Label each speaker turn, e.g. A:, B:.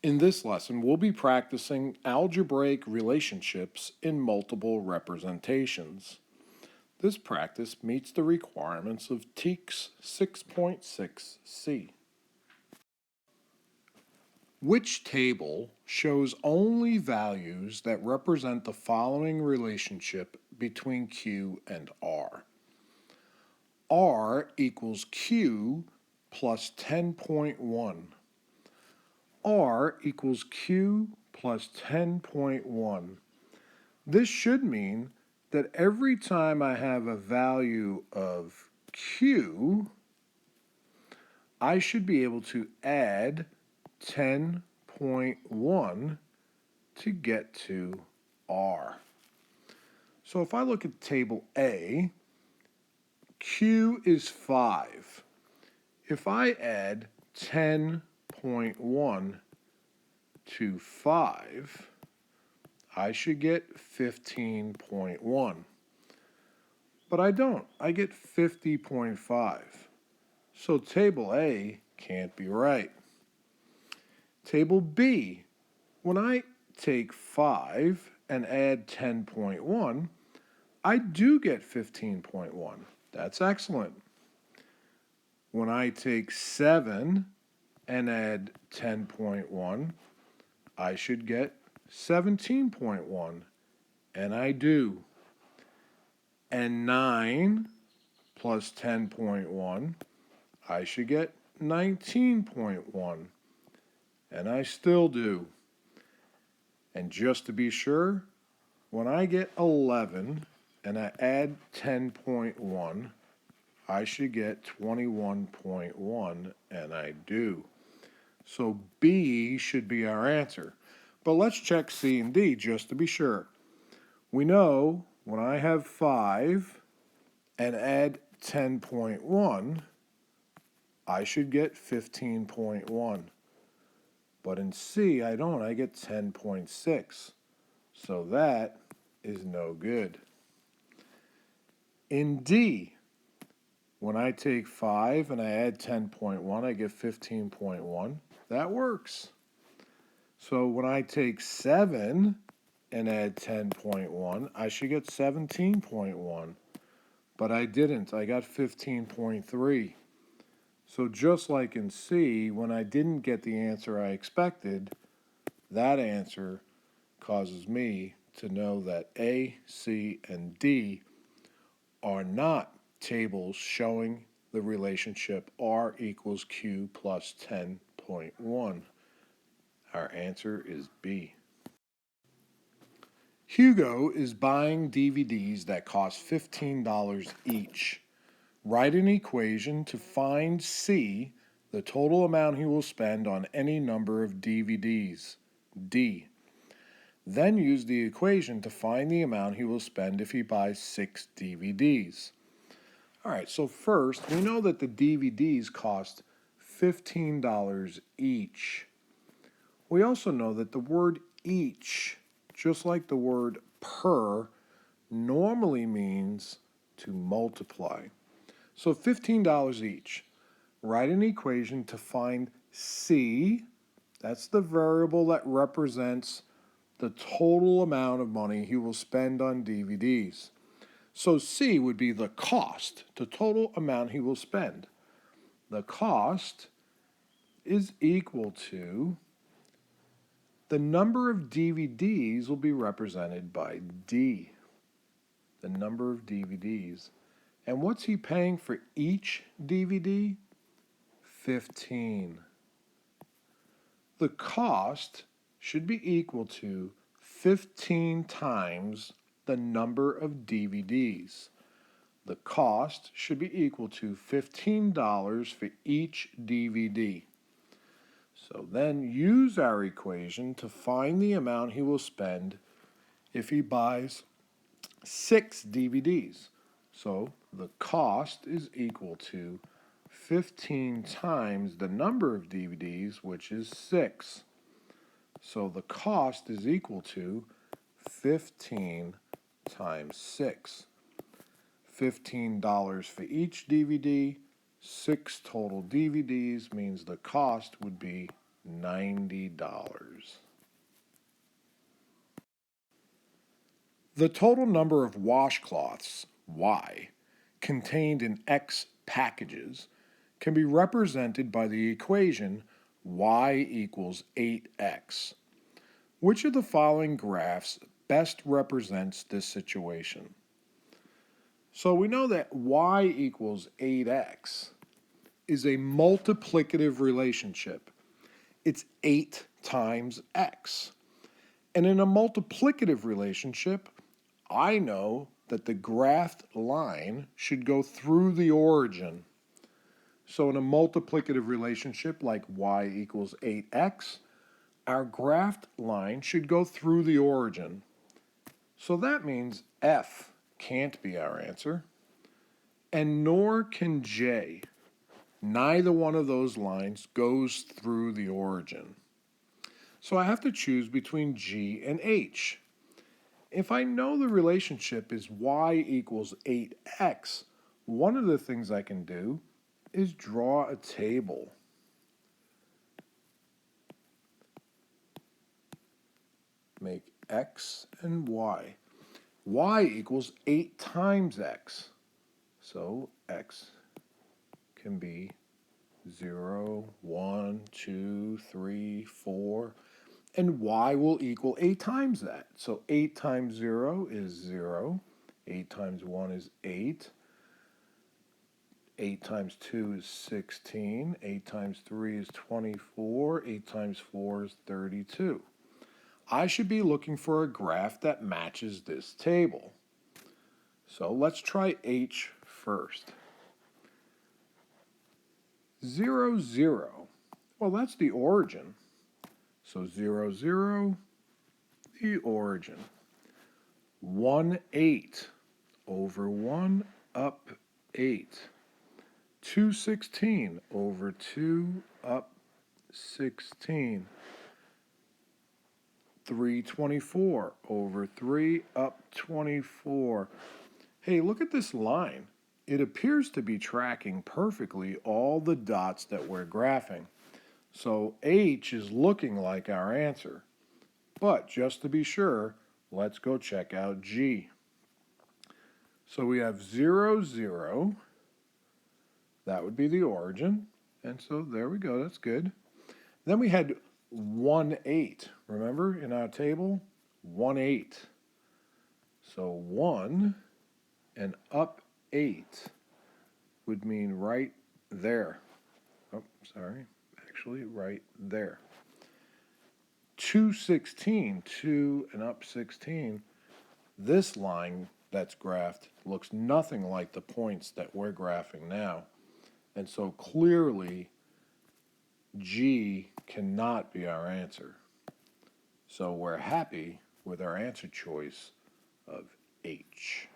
A: In this lesson, we'll be practicing algebraic relationships in multiple representations. This practice meets the requirements of TEKS 6.6c. Which table shows only values that represent the following relationship between Q and R? R equals Q plus 10.1. R equals Q plus 10.1. This should mean that every time I have a value of Q, I should be able to add 10.1 to get to R. So if I look at table A, Q is 5. If I add 10.1 to 5, I should get 15.1. But I don't. I get 50.5. So table A can't be right. Table B, when I take 5 and add 10.1, I do get 15.1. That's excellent. When I take 7 and add 10.1, I should get 17.1, and I do. And 9 plus 10.1, I should get 19.1, and I still do. And just to be sure, when I get 11 and I add 10.1, I should get 21.1, and I do. So B should be our answer. But let's check C and D just to be sure. We know when I have 5 and add 10.1, I should get 15.1. But in C, I don't. I get 10.6. So that is no good. In D, when I take 5 and I add 10.1, I get 15.1. That works. So when I take 7 and add 10.1, I should get 17.1. But I didn't. I got 15.3. So just like in C, when I didn't get the answer I expected, that answer causes me to know that A, C, and D are not tables showing the relationship R equals Q plus 10.1. Our answer is B. Hugo is buying DVDs that cost $15 each. Write an equation to find C, the total amount he will spend on any number of DVDs, D. Then use the equation to find the amount he will spend if he buys 6 DVDs. All right, so first, we know that the DVDs cost $15 each. We also know that the word each, just like the word per, normally means to multiply. So $15 each. Write an equation to find C, that's the variable that represents the total amount of money he will spend on DVDs. So C would be the cost, the total amount he will spend. The cost is equal to the number of DVDs will be represented by D, the number of DVDs. And what's he paying for each DVD? 15. The cost should be equal to 15 times the number of DVDs. The cost should be equal to $15 for each DVD. So then use our equation to find the amount he will spend if he buys 6 DVDs. So the cost is equal to 15 times the number of DVDs, which is 6. So the cost is equal to 15 times 6. $15 for each DVD, 6 total DVDs means the cost would be $90. The total number of washcloths, Y, contained in X packages can be represented by the equation Y equals 8X. Which of the following graphs best represents this situation? So we know that Y equals 8X is a multiplicative relationship. It's 8 times X. And in a multiplicative relationship, I know that the graphed line should go through the origin. So in a multiplicative relationship like Y equals 8X, our graphed line should go through the origin. So that means F can't be our answer, and nor can J. Neither one of those lines goes through the origin. So I have to choose between G and H. If I know the relationship is Y equals 8X, one of the things I can do is draw a table. Make X and Y. Y equals 8 times X. So X can be 0, 1, 2, 3, 4, and Y will equal 8 times that. So 8 times 0 is 0, 8 times 1 is 8, 8 times 2 is 16, 8 times 3 is 24, 8 times 4 is 32. I should be looking for a graph that matches this table. So let's try H first. 0, 0. Well, that's the origin. So 0, 0, the origin. 1, 8 over 1 up 8. 2, 16 over 2 up 16. 3, 24 over 3 up 24. Hey, look at this line. It appears to be tracking perfectly all the dots that we're graphing. So H is looking like our answer. But just to be sure, let's go check out G. So we have 0, 0. That would be the origin. And so there we go, that's good. Then we had 1, 8. Remember in our table? 1, 8. So 1 and up 8 would mean right there. Oh, sorry. Actually, right there. 2, 16. 2 and up 16. This line that's graphed looks nothing like the points that we're graphing now. And so clearly, G cannot be our answer. So we're happy with our answer choice of H.